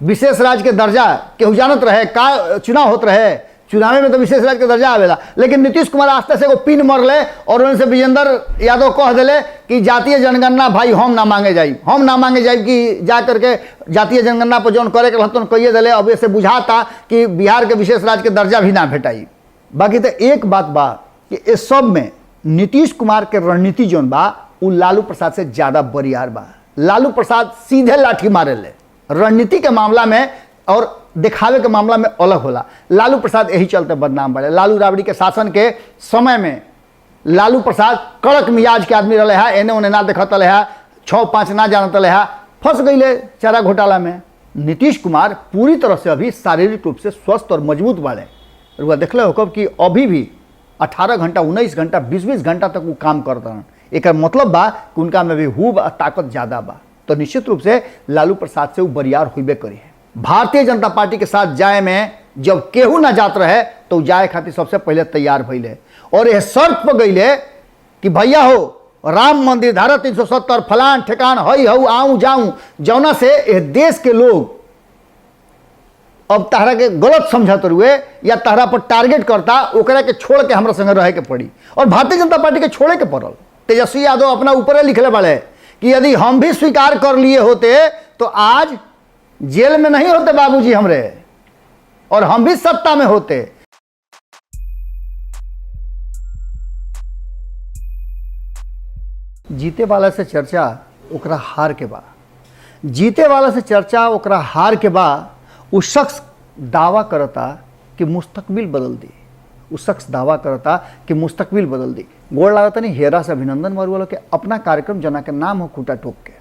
विशेष राज्य के दर्जा केहू जानत रहे का चुनाव होत रहे, चुनाव में तो विशेष राज्य के दर्जा आवेला। लेकिन नीतीश कुमार आस्ते से एगो पिन मरले और उनसे विजेंद्र यादव कह दिले कि जातीय जनगणना भाई हम ना मांगे जाई कि जा करके जातीय जनगणना पर जौन करे के रहतन कहिए दिले। अब ऐसे बुझाता कि बिहार के विशेष राज्य के दर्जा भी ना भेटाई। बाकी तो एक बात बा कि इस सब में नीतीश कुमार के रणनीति जौन बा उ लालू प्रसाद से ज़्यादा बरियार बा। लालू प्रसाद सीधे लाठी मारे ले, रणनीति के मामला में और दिखावे के मामला में अलग होला। लालू प्रसाद यही चलते बदनाम बढ़े। लालू राबड़ी के शासन के समय में लालू प्रसाद कड़क मिजाज के आदमी रहे है, एने ओने ना देखत रहे है, 6-5 ना जानत रहे है, फंस गई चारा घोटाला में। नीतीश कुमार पूरी तरह से अभी शारीरिक रूप से स्वस्थ और मजबूत बाड़े। रुआ देखले हो कि अभी भी 18 घंटा 19 घंटा 20-20 घंटा तक वो काम करते हैं। एक मतलब बा कि उनका में भी हुब ताकत ज़्यादा बा। तो निश्चित रूप से लालू प्रसाद से वो बरियार हुई करी है। भारतीय जनता पार्टी के साथ जाए में जब केहू ना जात रहे तो जाए खातिर सबसे पहले तैयार भइले और यह शर्त पर गईले कि भैया हो राम मंदिर धारा 370 फलान ठेकान हई हऊ आऊँ जाऊँ जौना से यह देश के लोग अब तहरा के गलत समझत रुए या तहरा पर टारगेट करता ओकरा के छोड़ के हमरा संगे रहे के पड़ी। और भारतीय जनता पार्टी के छोड़े के पड़ल। तेजस्वी यादव अपना ऊपर लिखले वाले कि यदि हम भी स्वीकार कर लिए होते तो आज जेल में नहीं होते बाबूजी हमरे और हम भी सत्ता में होते। जीते वाला से चर्चा ओकरा हार के बा, जीते वाला से चर्चा ओकरा हार के बा। उस शख्स दावा करता कि मुस्तकबिल बदल दी, उस शख्स दावा करता कि मुस्तकबिल बदल दी। गोड़ लागता नहीं हेरा से अभिनंदन मरुआलो के अपना कार्यक्रम जना के नाम हो खूटा ठोक के।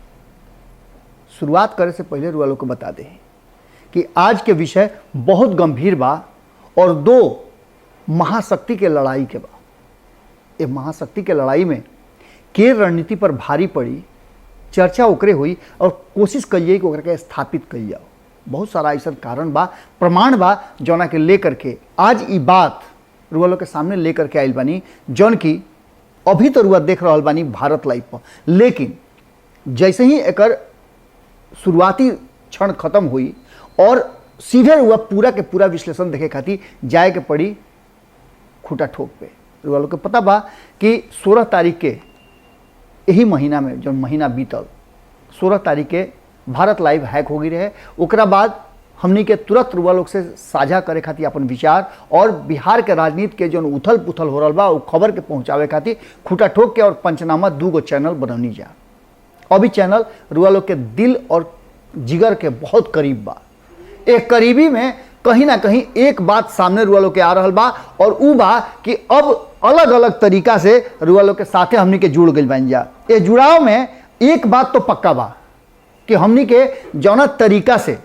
शुरुआत करे से पहले रुआलो को बता दे कि आज के विषय बहुत गंभीर बा और दो महाशक्ति के लड़ाई के बा। ये महाशक्ति के लड़ाई में के रणनीति पर भारी पड़ी, चर्चा ओकरे हुई और कोशिश करिए कि ओकरा के स्थापित कल जाओ। बहुत सारा ऐसा कारण बा, प्रमाण बा जौना के लेकर के आज ई बात रुआ लोग के सामने लेकर के आइल बानी, जौन की अभी तो रुआ देख रहल बानी भारत लाइव पर। लेकिन जैसे ही एकर शुरुआती क्षण खत्म हुई और सीधे रुआ पूरा के पूरा विश्लेषण देखे खातिर जाए के पड़ी खूटा ठोक पे। रुआ लोग के पता बा कि 16 तारीख के यही महीना में जो महीना बीतल 16 तारीख के भारत लाइव हैक हो गई रहे। ओकरा बाद हमनी के तुरंत रुआ लोग से साझा करे खातिर अपन विचार और बिहार के राजनीति के जो उथल पुथल हो रहा बा वो खबर के पहुँचावे खातिर खूटा ठोक के और पंचनामा 2 गो चैनल बनौनी जा। अभी चैनल रुआ लोग के दिल और जिगर के बहुत करीब बा। एक करीबी में कहीं ना कहीं एक बात सामने रुआ लोग के आ रहा बा और उ बा कि अब अलग अलग तरीका से रुआ लोग के साथे हमनी के जुड़ गई बन जा। ये जुड़ाव में एक बात तो पक्का बा कि हमनी के जौना तरीका से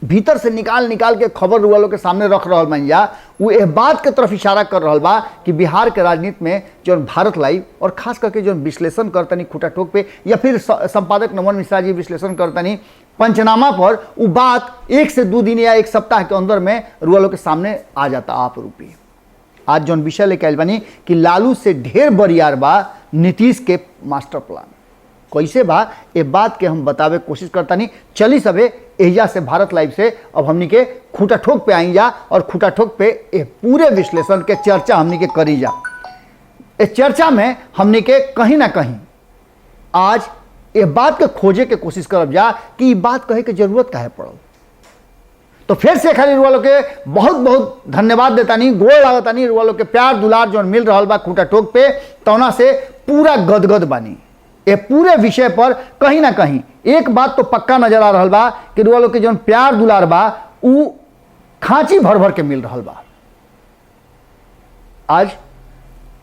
भीतर से निकाल के खबर रुआ लोग के सामने रख रहा बन जा, वो यह बात के तरफ इशारा कर रहा बा कि बिहार के राजनीति में जो भारत लाइव और खास करके जो विश्लेषण करतनी खूटा ठोक पे या फिर संपादक नमन मिश्रा जी विश्लेषण करतनी पंचनामा पर, वो बात 1 से 2 दिन या 1 सप्ताह के अंदर में रुआ लोग के सामने आ जाता आप रूपी। आज जो विषय लेके आइल बानी कि लालू से ढेर बरियार बा नीतीश के मास्टर प्लान कैसे बा, ये बात के हम बतावे कोशिश करता नहीं। चली सबे एजा से भारत लाइव से अब हमनी के खूटा ठोक पे आई जा और खूटा ठोक पे ये पूरे विश्लेषण के चर्चा हमनी के करी जा। इस चर्चा में हमनी के कहीं ना कहीं आज ये बात के खोजे के कोशिश करब जा कि ये बात कहे के जरूरत काहे पड़ल। तो फिर से खाली रुआ लोग के बहुत बहुत धन्यवाद देता नहीं, गोड़ लागता नहीं। रुआ लोग के प्यार दुलार जो मिल रहा बा खूटा ठोक पे तौना से पूरा गदगद बानी। ये पूरे विषय पर कहीं ना कहीं एक बात तो पक्का नजर आ रहा बा कि रुआ लोग के जो प्यार दुलार बा उ खांची भर भर के मिल रहा बा। आज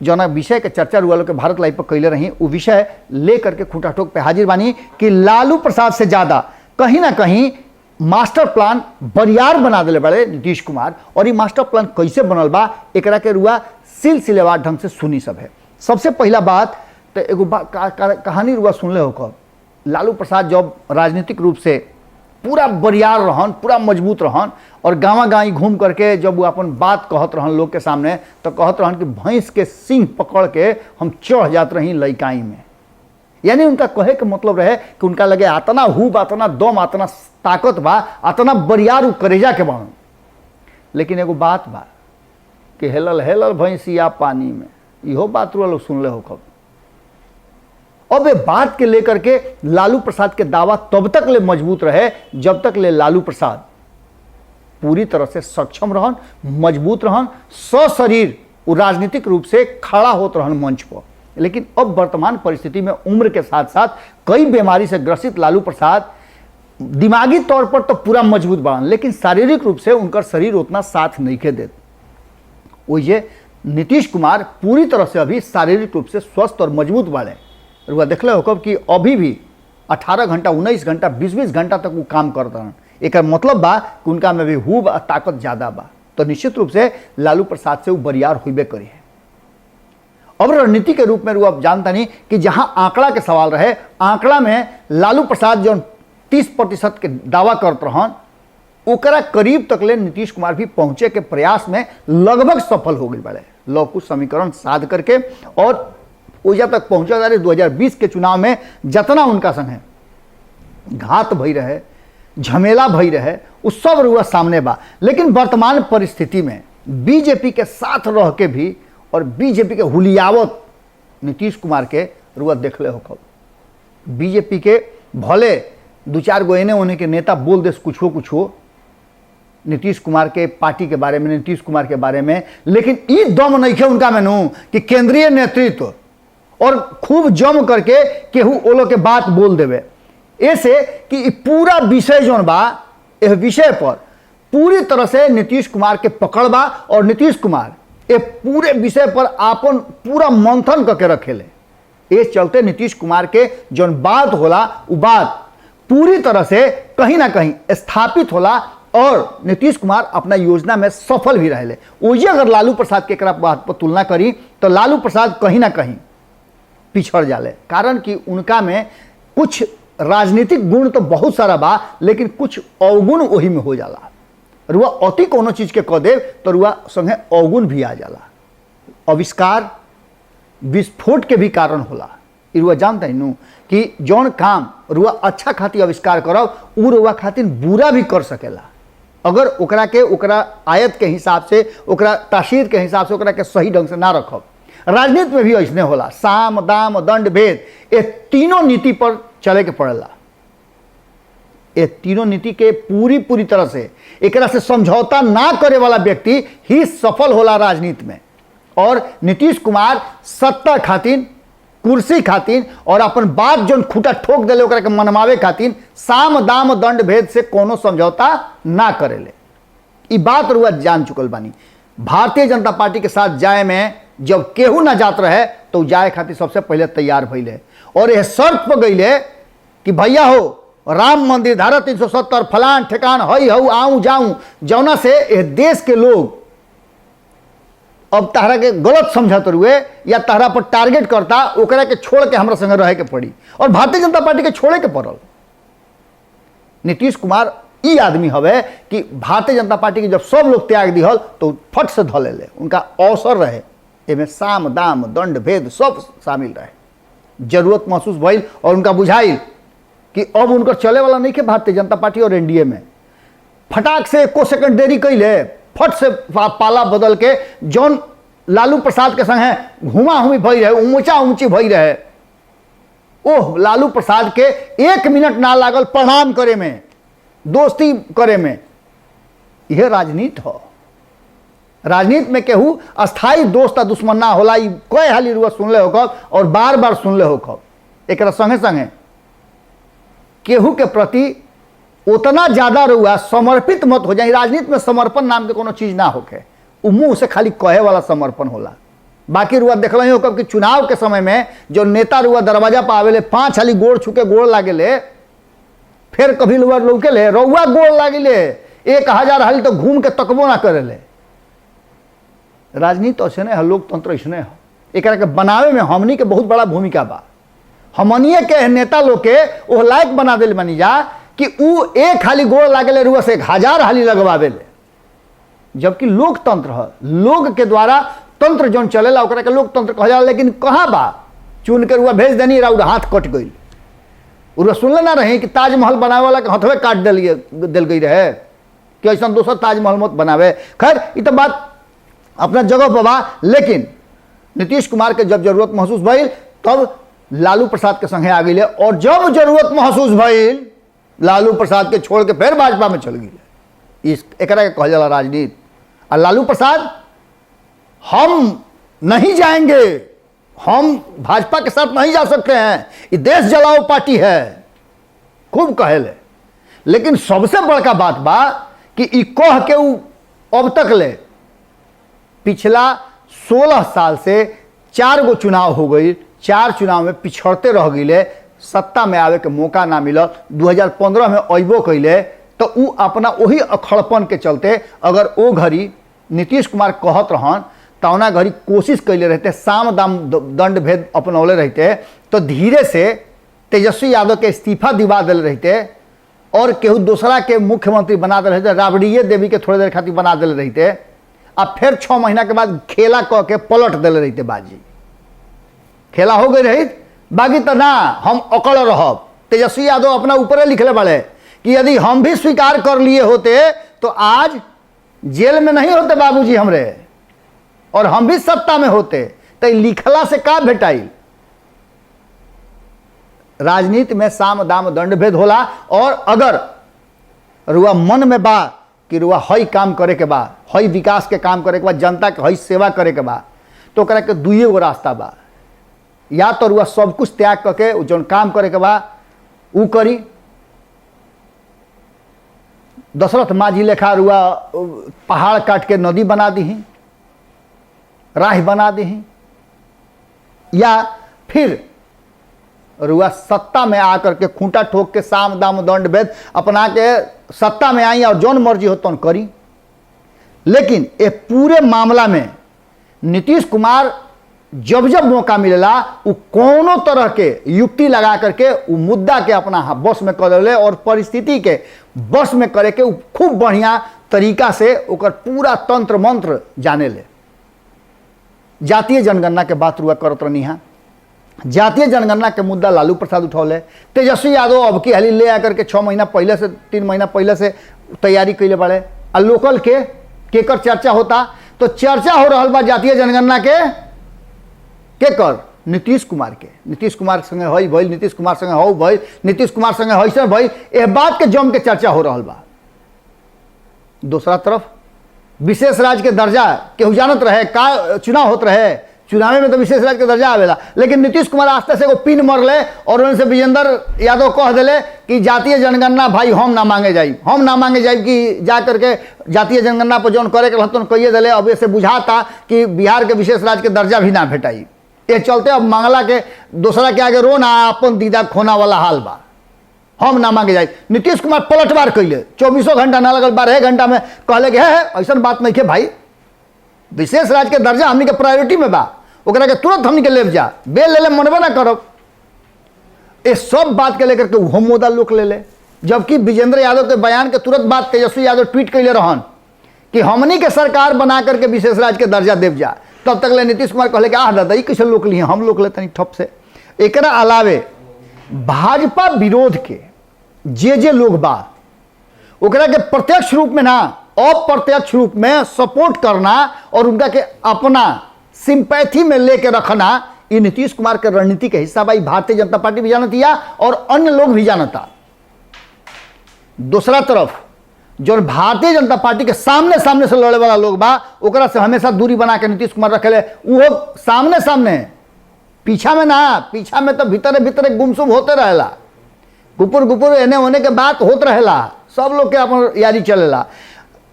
जो ना विषय के चर्चा रुआ लोग के भारत लाइव पर कैले रही वो विषय लेकर के खूटा ठोक पे हाजिर बानी कि लालू प्रसाद से ज्यादा कहीं ना कहीं मास्टर प्लान बरियार बना दिले बड़े नीतीश कुमार। और ये मास्टर प्लान कैसे बनल बा एकरा के रुआ सिलसिलेवार ढंग से सुनी सब है। सबसे पहला बात तो एगो कहानी रुआ सुनले हो कब लालू प्रसाद जब राजनीतिक रूप से पूरा बरियार रहन, पूरा मजबूत रहन और गाँव गाँव घूम करके जब वो अपन बात कहत रहन लोग के सामने तो कहत रहन कि भैंस के सींग पकड़ के हम चढ़ जात रही लइकाई में। यानी उनका कहे के मतलब रहे कि उनका लगे आतना हुब, आतना दम, आतना ताकत बा, आतना बरियार करेजा के बाण। लेकिन एगो बात बा कि हेलल हेलल भैंसिया पानी में, इहो बात लोग सुनले हो कब। अब ये बात के लेकर के लालू प्रसाद के दावा तब तक ले मजबूत रहे जब तक ले लालू प्रसाद पूरी तरह से सक्षम रहन, मजबूत रहन, सशरीर राजनीतिक रूप से खड़ा होत रहन मंच पर। लेकिन अब वर्तमान परिस्थिति में उम्र के साथ साथ कई बीमारी से ग्रसित लालू प्रसाद दिमागी तौर पर तो पूरा मजबूत बढ़न, लेकिन शारीरिक रूप से उनका शरीर उतना साथ नहीं के देते। वो ये नीतीश कुमार पूरी तरह से अभी शारीरिक रूप से स्वस्थ और मजबूत बाड़े। रुआ देखले हो कब कि अभी भी 18 घंटा, 19 घंटा, 20-20 घंटा तक वो काम करता रहन। एक मतलब बा कि उनका में भी हुब और ताकत ज़्यादा बा, तो निश्चित रूप से लालू प्रसाद से वो बरियार हुई करी है। अब रणनीति के रूप में रुआ जानता नहीं कि जहां आंकड़ा के सवाल रहे, आंकड़ा में लालू प्रसाद जो 30% के दावा करते रहन, ओकरा करीब तक ले नीतीश कुमार भी पहुंचे के प्रयास में लगभग सफल हो गए बड़े। लोग कुछ समीकरण साध करके और ओजा तक पहुंचा जा रहे। 2020 के चुनाव में जितना उनका संग है घात भई रहे, झमेला भई रहे, वो सब रुआ सामने बा। लेकिन वर्तमान परिस्थिति में बीजेपी के साथ रह के भी और बीजेपी के हुलियावत नीतीश कुमार के रुआ देखले हो कब। बीजेपी के भले 2-4 गो एने ओने के नेता बोल दे कुछो नीतीश कुमार के पार्टी के बारे में, नीतीश कुमार के बारे में, लेकिन ई दम नहीं है उनका में नू कि केंद्रीय नेतृत्व और खूब जम करके केहू ओलो के बात बोल देवे। ऐसे कि पूरा विषय जौन बा, यह विषय पर पूरी तरह से नीतीश कुमार के पकड़ बा और नीतीश कुमार ये पूरे विषय पर आपन पूरा मंथन करके रखेले। इस चलते नीतीश कुमार के जौन बात होला वो बात पूरी तरह से कहीं ना कहीं स्थापित होला और नीतीश कुमार अपना योजना में सफल भी रहे। वही अगर लालू प्रसाद के बात पर तुलना करी तो लालू प्रसाद कहीं ना कहीं पिछड़ जाले, कारण कि उनका में कुछ राजनीतिक गुण तो बहुत सारा बा, लेकिन कुछ अवगुण वही में हो जाला। रुआ अति कोनो चीज के कह दे तो रुआ संगे अवगुण भी आ जाला। आविष्कार विस्फोट के भी कारण होला। रुआ जानता ही कि जौन काम रुआ अच्छा खातिर आविष्कार करब उ रुआ खातिर बुरा भी कर सकेला, अगर ओकरा आयत के हिसाब से, ओकरा तासीर के हिसाब से ओकरा के सही ढंग से ना रखब। राजनीति में भी ऐसने होला, साम दाम दंड भेद, ये तीनों नीति पर चले के पड़ेला। ये तीनों नीति के पूरी तरह से एकरा से समझौता ना करे वाला व्यक्ति ही सफल होला राजनीति में। और नीतीश कुमार सत्ता खातिर, कुर्सी खातिर और अपन बात जो खूटा ठोक देले ओकरा के मनवावे खातिर साम दाम दंड भेद से कोनो समझौता ना करेले। ई बात रुआ जान चुकल बानी। भारतीय जनता पार्टी के साथ जाए में जब केहू ना जात रहे तो जाए खातिर सबसे पहले तैयार भइले और यह शर्त पर गईले कि भैया हो राम मंदिर धारा 370 फलान ठेकान हई हऊ आऊं जाऊं, जौना से यह देश के लोग अब तहरा के गलत समझत रुए या तहरा पर टारगेट करता, ओकरा के छोड़ के हमरा संगे रहे के पड़ी और भारतीय जनता पार्टी के छोड़े के पड़ल। नीतीश कुमार ई आदमी हवे कि भारतीय जनता पार्टी के जब सब लोग त्याग दिहल तो फट से धले ले। उनका अवसर रहे, एमे साम दाम दंड भेद सब शामिल रहे। जरूरत महसूस भइल और उनका बुझाइल कि अब उनकर चले वाला नहीं के भारतीय जनता पार्टी और एनडीए में। फटाक से 1 सेकंड देरी कैले, फट से पाला बदल के जौन लालू प्रसाद के संग है घुमा हुई भई रहे, ऊंचा ऊंची भई रहे, ओह लालू प्रसाद के 1 मिनट ना लागल प्रणाम करे में, दोस्ती करे में। यह राजनीति हो। राजनीति में केहू अस्थाई दोस्त दुश्मन ना होला। कई हाली रुआ सुनले होकब और बार बार सुनले होकब। एक संगे संगे केहू के प्रति उतना ज्यादा रुआ समर्पित मत हो जाए। राजनीति में समर्पण नाम के कोनो चीज ना होके, उ मुंह से खाली कहे वाला समर्पण होला। बाकी रुआ देखल ही होकब कि चुनाव के समय में जो नेता रुआ दरवाजा पर आवेले 5 हाली गोड़ छुके गोड़ लागेले, फिर कभी रुआ लौके ले रउआ गोड़ लागिले 1000 हाली तो घूम के तकबो ना करेले। राजनीति ऐसे है, लोकतंत्र ऐसे है। एक के बनावे में हमनी के बहुत बड़ा भूमिका बा। हमनिए के नेता लोग के वो लायक बना दिल बनी जा कि उ 1 हाली गोड़ लागेले रुआ से 1000 हाली लगवावेले। जबकि लोकतंत्र है, लोग के द्वारा तंत्र जौन चलेला ओकरा के लोकतंत्र कहल जाला। लेकिन कहाँ बा चुन कर भेज देनी, और हाथ कट गई। और सुनले ना रहे कि ताजमहल बनावे वाला के हथवे काट दिल गई रहे कि ऐसा दोसर ताजमहल मत बनावे। खैर ये तो बात अपना जगह पर बा, लेकिन नीतीश कुमार के जब जरूरत महसूस भइल तब लालू प्रसाद के संगे आ गई, और जब जरूरत महसूस भइल लालू प्रसाद के छोड़ के फिर भाजपा में चल गई। इस एकरा के कहल जाला राजनीति। और लालू प्रसाद हम नहीं जाएंगे, हम भाजपा के साथ नहीं जा सकते हैं, ये देश जलाओ पार्टी है, खूब कहेले। लेकिन सबसे बड़का बात बा कि ई कह के अब तक ले पिछला 16 साल से 4 गो चुनाव हो गई, 4 चुनाव में पिछड़ते रह गई, सत्ता में आवे के मौका ना मिलल। 2015 में अबो कैले तो उ अपना वही अखड़पन के चलते अगर वो घड़ी नीतीश कुमार कहत रहन तौना घड़ी कोशिश कैले रहते, साम दाम दंड भेद अपनौले रहते, तो धीरे से तेजस्वी यादव के इस्तीफा दिवा दिल रहते और केहू दूसरा के मुख्यमंत्री बना दिल रहते, राबड़िए देवी के थोड़ी देर खातिर बना दिल रहते, अब फिर 6 महीना के बाद खेला कह के पलट दिल रहते। बाजी खेला हो गई रही, बाकी तो ना हम अकड़ रहब। तेजस्वी यादव अपना ऊपर लिखले बड़े कि यदि हम भी स्वीकार कर लिए होते तो आज जेल में नहीं होते बाबूजी हमरे, और हम भी सत्ता में होते, तो लिखला से का भेटाई। राजनीति में साम दाम दंड भेद होला, और अगर रुआ मन में बा कि रुआ हई काम करे के बा, हई विकास के काम करे के बा, जनता के हई सेवा करे के बा, तो ओकरा के दुइये गो रास्ता बा। या तो रुआ सब कुछ त्याग करके जौन काम करे के बा उ करी, दशरथ माझी लेखा रुआ पहाड़ काट के नदी बना दी, राह बना दी, या फिर रुआ सत्ता में आकर के खूंटा ठोक के साम दाम दंड भेद अपना के सत्ता में आई और जौन मर्जी हो तो करी। लेकिन ये पूरे मामला में नीतीश कुमार जब जब मौका मिलेला वो कोनो तरह के युक्ति लगा करके वो मुद्दा के अपना बस में कर ले और परिस्थिति के बस में करे के खूब बढ़िया तरीका से ओकर पूरा तंत्र मंत्र जाने ले। जातीय जनगणना के बात रुआ करत रहनी है, जातीय जनगणना के मुद्दा लालू प्रसाद उठौले, तेजस्वी यादव अब की हाली ले आकर के 6 महीना पहले से 3 महीना पहले से तैयारी कैले बड़े। और लोकल के केकर चर्चा होता, तो चर्चा हो रहा बा जातीय जनगणना के कर नीतीश कुमार के, नीतीश कुमार संगे हई भइल, नीतीश कुमार संगे हौ भइल, नीतीश कुमार संगे हईसन भइल, यह बात के जम के चर्चा हो रहा बा। दूसरा तरफ विशेष राज्य के दर्जा केहू जानत रहे का चुनाव होत रहे, चुनाव में तो विशेष राज्य के दर्जा आवेला, लेकिन नीतीश कुमार आस्ते से एगो पिन मरले और उनसे विजेंद्र यादव कह दिले कि जातीय जनगणना भाई हम ना मांगे जाई, हम ना मांगे जाई कि जा करके जातीय जनगणना पर जौन करे के रहतन कहिए दिले। अब ऐसे बुझाता कि बिहार के विशेष राज्य के दर्जा भी ना भेटाई, ये चलते अब मांगला के दूसरा के आगे रोना अपन दीदा खोना वाला हाल बा, हम ना मांगे जाए। नीतीश कुमार पलटवार कैले, 24 घंटा ना लगल, 12 घंटा में कहले कि है ऐसा बात नहीं के भाई, विशेष राज्य के दर्जा हमनी के प्रायोरिटी में बा, ओकरा के तुरंत हमनी के ले जा, बेल ले ले मनबे ना करब। ये सब बात के लेकर के वो मुद्दा लोक ले ले, जबकि विजेंद्र यादव के बयान के तुरंत बाद तेजस्वी यादव ट्वीट कैले रहन कि हमनी के सरकार बना करके विशेष राज्य के दर्जा देव जा। तब तक ले नीतीश कुमार कहले कि दादा कैसे लोक लिए, हम लोक लेते ठप से। एकरा अलावे भाजपा विरोध के जे लोग बा ओकरा के प्रत्यक्ष रूप में ना अप्रत्यक्ष रूप में सपोर्ट करना और उनका के अपना सिंपैथी में लेके रखना, ये नीतीश कुमार के रणनीति के हिस्सा बा। भारतीय जनता पार्टी भी जानतिया और अन्य लोग भी जानता। दूसरा तरफ जो भारतीय जनता पार्टी के सामने सामने से लड़े वाला लोग बा ओकरा से हमेशा दूरी बना के नीतीश कुमार रखेले। वो सामने सामने, पीछा में ना, पीछा में तो भीतरे भीतरे गुमसुम होते रहेला, गुपुर गुपुर एने होने के बात होत रहेला, सब लोग के अपन यारी चलेला।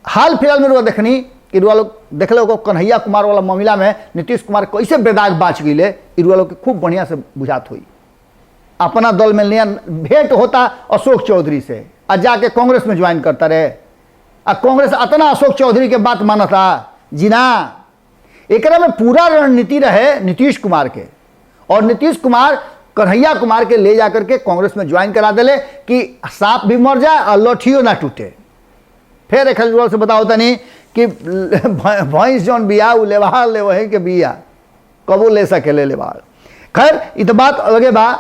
हाल फिलहाल में रुआ देखनी कि रुआ लोग देख लो कन्हैया कुमार वाला मामला में नीतीश कुमार कैसे बेदाग बाच गई, रुआ लोग के खूब बढ़िया से बुझात हुई। अपना दल में लिया भेंट होता अशोक चौधरी से, और जाके कांग्रेस में ज्वाइन करता रहे, और कांग्रेस अतना अशोक चौधरी के बात मानता जी ना। एक में पूरा रणनीति रहे नीतीश कुमार के, और नीतीश कुमार कन्हैया कुमार के ले जाकर के कांग्रेस में ज्वाइन करा दिले कि सांप भी मर जाए और लठियो ना टूटे। फिर एक से बताओ तनी कि भैंस जौन बिया उ लेवाड़ ले वही के बिया कबो ले सके ले लेवाड़। खैर इ तो बात अलगे बा।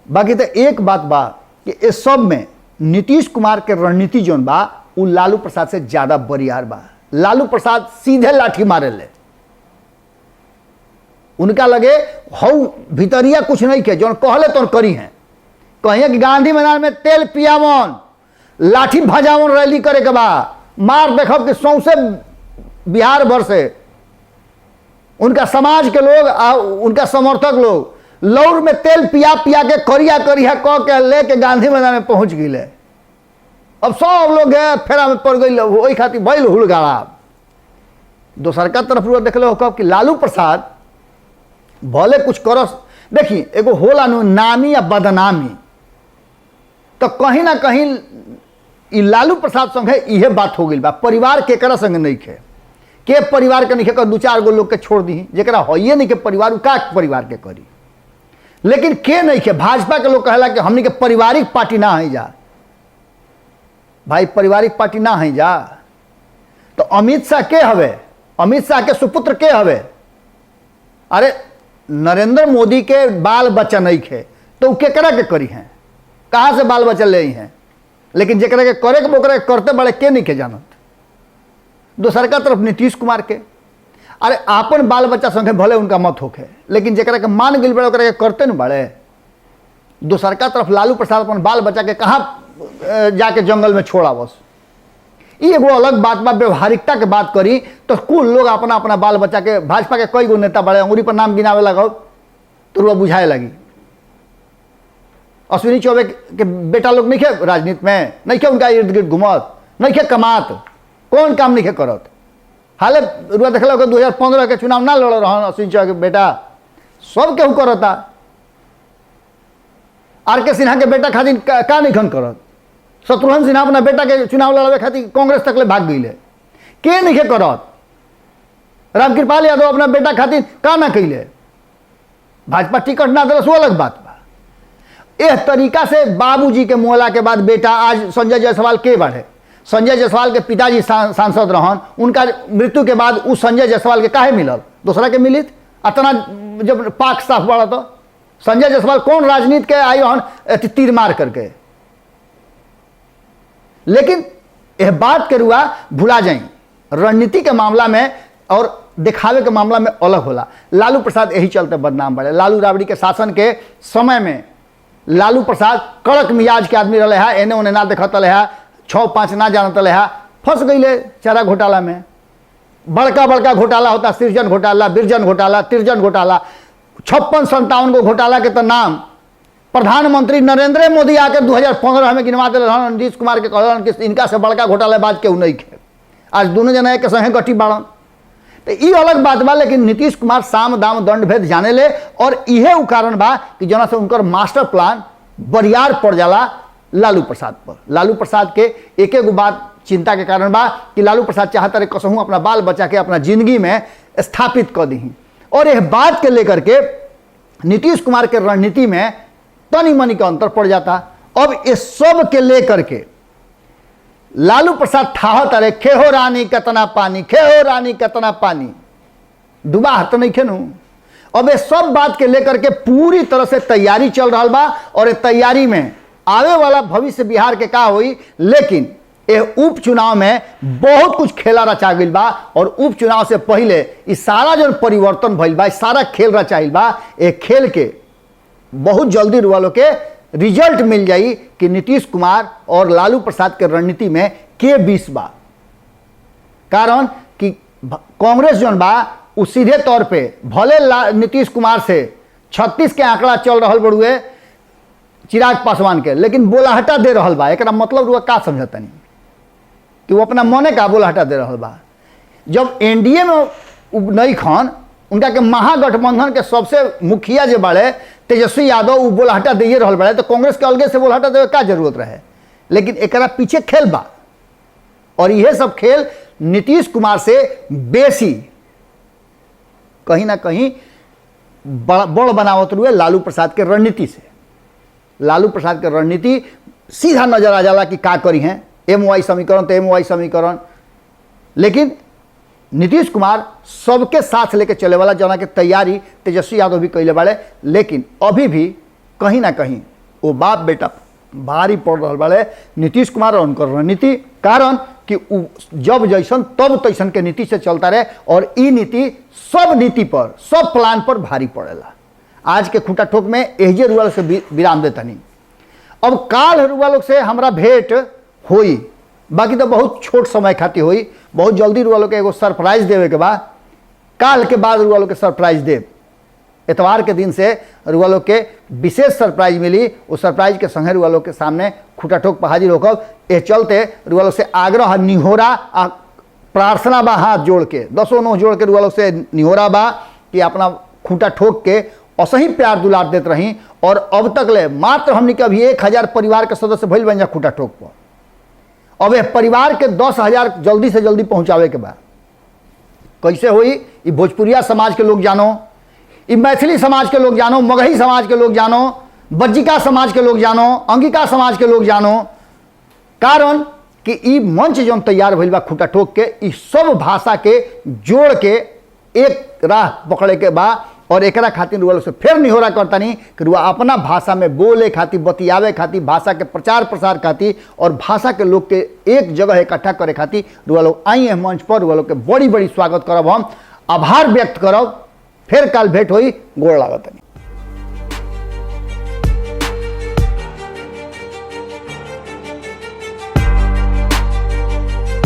बाकी तो एक बात बा कि इस सब में नीतीश कुमार के रणनीति जौन बा उ लालू प्रसाद से ज्यादा बरियार बा। लालू प्रसाद सीधे लाठी मारे ले, उनका लगे हऊ भितरिया कुछ नहीं के, जौन कहले तो करी हैं। कहिए कि गांधी मैदान में तेल पियावन, लाठी भजावन रैली करे के बा, मार देखब कि सौंसे बिहार भर से उनका समाज के लोग आ उनका समर्थक लोग लौर में तेल पिया पिया के करिया करिया कह के लेके गांधी मैदान में पहुंच गए। अब सब लोग गए फेरा में पड़ गई, वही खातिर भइल हुड़गाड़ा। दोसर का तरफ देख लो कब कि लालू प्रसाद भले कुछ करस, देखिए एगो होला नामी या बदनामी, तो कहीं ना कहीं इ लालू प्रसाद संगे इहे बात हो गई बा। परिवार केकरा संग नहीं खे, के परिवार के नहीं खे, दू चार गो लोग के छोड़ दी जरा होइए नहीं के परिवार, का परिवार के करी। लेकिन के नहीं खे, भाजपा के लोग कहला कि हमनी के पारिवारिक पार्टी ना है जा। भाई पारिवारिक पार्टी ना है जा तो अमित शाह के हवे, अमित शाह के सुपुत्र के हवे। अरे नरेंद्र मोदी के बाल बच्चा नहीं खे तो केकरा के करी हैं, कहाँ से बाल बच्चा ले हैं। लेकिन जरा के करे के ओकरा करते बड़े के नहीं के जानत। दोसर का तरफ नीतीश कुमार के, अरे आपन बाल बच्चा संगे भले उनका मत होखे, लेकिन जरा के मान गिल बड़े ओकरा के करते न बड़े। दोसर का तरफ लालू प्रसाद अपन बाल बच्चा के कहाँ जाके जंगल में छोड़ा बस। ये एगो अलग बात बा, व्यवहारिकता के बात करी तो कुल लोग अपना अपना बाल बच्चा के, भाजपा के कई गो नेता बड़े अंगुरी पर नाम गिनावे लगाओ तो रुआ बुझाए लगी। अश्विनी चौबे के बेटा लोग नहीं खे राजनीति में, नहीं खे उनका इर्द गिर्द घुमत, नहीं खे कमात, कौन काम नहीं खे करत। हाले रुआ देख लो 2015 के चुनाव ना लड़ रहा अश्विनी चौबे के बेटा, सब केहू करता। आर के सिन्हा के बेटा खातिर का नहीं खन करत। शत्रुघ्न सिन्हा अपना बेटा के चुनाव लड़ावे खातिर कांग्रेस तक ले भाग गई के नहीं खे करत। रामकृपाल यादव अपना बेटा खातिर का ना कैले, भाजपा टिकट ना दिलस वो अलग बात बा। एह तरीका से बाबूजी के मोहला के बाद बेटा, आज संजय जायसवाल के बढ़े, संजय जायसवाल के पिताजी सांसद रहन, उनका मृत्यु के बाद उस संजय जायसवाल के काहे मिलल, दूसरा के मिलित। अतना जब पाक साफ बढ़ा तो संजय जायसवाल कौन राजनीति के आई हन तीर मार करके। लेकिन यह बात के रुआ भुला जाई, रणनीति के मामला में और दिखावे के मामला में अलग होला। लालू प्रसाद यही चलते बदनाम बढ़े। लालू राबड़ी के शासन के समय में लालू प्रसाद कड़क मिजाज के आदमी रहे है, एने ओने ना देखत रहे है, 6-5 ना जानत रहे है, फंस गई चारा घोटाला में। बड़का बड़का घोटाला होता, सृजन घोटाला, बिरजन घोटाला, तिरजन घोटाला, 56-57 को घोटाला के तो नाम प्रधानमंत्री नरेंद्र मोदी आकर 2015 में गिनवा दिल। नीतीश कुमार के कहलन कि इनका से बड़का घोटालाबाज केहू नहीं खे। आज दोनों जना एक संगे गठी बाड़न, तो ये अलग बात बा। लेकिन नीतीश कुमार साम दाम दंड भेद जाने ले, और इहे उ कारण बा कि जना से उनकर मास्टर प्लान बरियार पड़ जाला लालू प्रसाद पर। लालू प्रसाद के एक एक बात चिंता के कारण बा कि लालू प्रसाद चाहता रहे कसहूँ अपना बाल बच्चा के अपना जिंदगी में स्थापित कर दी। और यह बात के लेकर के नीतीश कुमार के रणनीति में तनी मनी का अंतर पड़ जाता। अब इस सब के लेकर के लालू प्रसाद ठाहत अरे खेहो रानी कितना पानी, खेहो रानी कितना पानी, डूबा हाथ नहीं खेनू। अब ये सब बात के लेकर के पूरी तरह से तैयारी चल रहा बा, और ये तैयारी में आवे वाला भविष्य बिहार के का हुई। लेकिन ये उपचुनाव में बहुत कुछ खेला रचा गई बा, और उपचुनाव से पहले इस सारा जो परिवर्तन भइल बा, सारा खेल रचाइल बा। ये खेल के बहुत जल्दी रुआ के रिजल्ट मिल जाई कि नीतीश कुमार और लालू प्रसाद के रणनीति में के 20 बा। कारण कि कांग्रेस जो बा उ सीधे तौर पे भले नीतीश कुमार से 36 के आंकड़ा चल रहा बड़ुए चिराग पासवान के, लेकिन बोलाहटा दे रहा बा। एक मतलब रुआ का समझता नहीं कि वो अपना मने का बोलाहटा दे रहा बा। जब एनडीए में नई खान उनका के महागठबंधन के सबसे मुखिया जो बड़े तेजस्वी यादव वो बोलाहटा दे रहा बड़े, तो कांग्रेस के अलगे से बोलाहटा देवे का जरूरत रहे। लेकिन एकरा पीछे खेल बा, और यह सब खेल नीतीश कुमार से बेसी कहीं ना कहीं बड़ बनावत रुए लालू प्रसाद के रणनीति से। लालू प्रसाद के रणनीति सीधा नजर आ जाला कि का करी हैं, MY समीकरण तो MY समीकरण। लेकिन नीतीश कुमार सबके साथ लेके चले वाला जना के तैयारी तेजस्वी यादव भी कैले बाड़े, लेकिन अभी भी कहीं ना कहीं वो बाप बेटा भारी पड़ रहा बाड़े नीतीश कुमार और उनकर रणनीति। कारण कि जब जैसन तब तैसन के नीति से चलता रहे और ई नीति सब नीति पर, सब प्लान पर भारी पड़ेला। आज के खूंटा ठोक में एहजे रुआ लोग से विराम देतनी। अब काल रुआ लोग से हमरा भेंट होई, बाकी तो बहुत छोट समय खातिर होई। बहुत जल्दी रुआ लोग के एगो सरप्राइज देवे के बाद, काल के बाद रुआ लोग के सरप्राइज देव। एतवार के दिन से रुआ लोग के विशेष सरप्राइज मिली। उस सरप्राइज के संगे रुआ लोग के सामने खूंटा ठोक पर हाजिर होकर ए चलते रुआ लोग से आग्रह, निहोरा आ प्रार्थना बा, हाथ जोड़ के 10 नोह जोड़ के रुआ लोग से निहोरा बा कि अपना खूंटा ठोक के असही प्यार दुलार देते रही। और अब तक ले मात्र हमने के अभी 1000 परिवार के सदस्य भइल बन जा खूंटा ठोक पर। अब यह परिवार के 10,000 जल्दी से जल्दी पहुंचावे के बाद कैसे हुई? ये भोजपुरिया समाज के लोग जानो, ये मैथिली समाज के लोग जानो, मगही समाज के लोग जानो, बज्जिका समाज के लोग जानो, अंगिका समाज के लोग जानो। कारण कि ई मंच जो तैयार भइल बा खूंटा ठोक के, ई सब भाषा के जोड़ के एक राह पकड़े के बा। और एकरा खातिर रुआ लोग से फिर निहोरा करतानी कि रुआ अपना भाषा में बोले खातिर, बतियावे खातिर, भाषा के प्रचार प्रसार खातिर और भाषा के लोग के एक जगह इकट्ठा करे खातिर रुआ लोग आई है मंच पर। रुआ लोग के बड़ी बड़ी स्वागत करब, हम आभार व्यक्त करब। फिर काल भेंट होई, गोड़ लागत।